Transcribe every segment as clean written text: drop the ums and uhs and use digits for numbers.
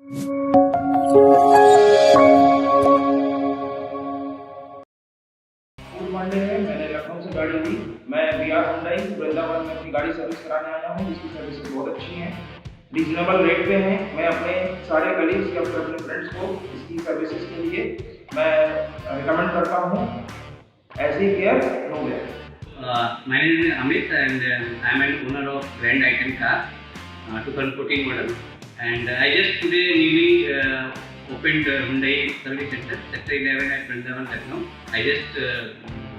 Good Monday है। मैंने लखनऊ से गाड़ी ली। मैं बीआर हुंडई वृंदावन में अपनी गाड़ी सर्विस कराने आया हूँ, जिसकी सर्विस बहुत अच्छी है, रीजनेबल रेट पे है। मैं अपने सारे कलीग्स या फिर अपने फ्रेंड्स को इसकी सर्विसेज के लिए मैं रिकमेंड करता हूँ। ऐसी care no where. My name is Amit and I am an owner of Grand Item car 2014 model, and I just today newly opened Hyundai service center, Sector 11 at Vrindavan, Lucknow. I just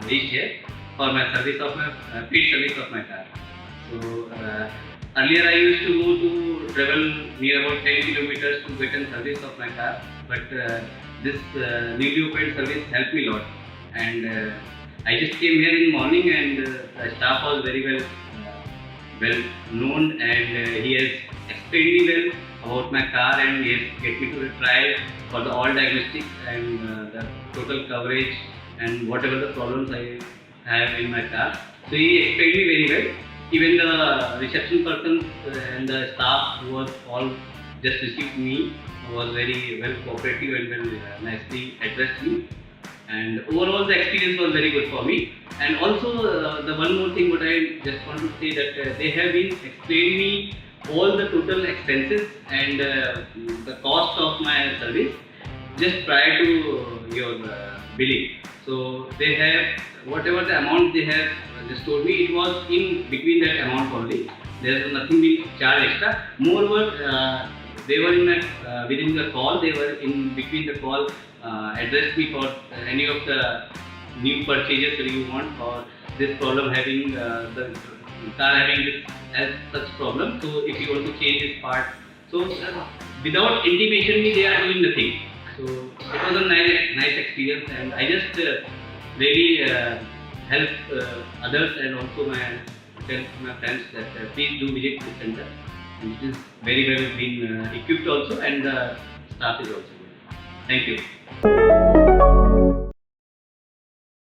reached here for my service of my paid service of my car. So earlier I used to go to travel near about 10 kilometers to get a service of my car, but this newly opened service helped me a lot, and I just came here in morning, and the staff was very well known, and he has explained me well about my car, and he has get me to the trial for the all diagnostics and the total coverage and whatever the problems I have in my car. So he explained me very well. Even the reception persons and the staff who was all just received me was very well cooperative and well nicely addressed me. And overall the experience was very good for me. And also the one more thing what I just want to say, that they have been explaining me all the total expenses and the cost of my service just prior to your billing. So they have whatever the amount they have just told me, it was in between that amount only. There is nothing being charged extra. Moreover, they were in within the call, they were in between the call, addressed me for any of the new purchases that you want, or this problem having the car having this as such problem. So if you want to change this part, so without intimation me, they are doing nothing. So it was a nice experience, and I just really help others and also tell my friends that please do visit this center. And it is very well been equipped also, and the staff is also good. Thank you.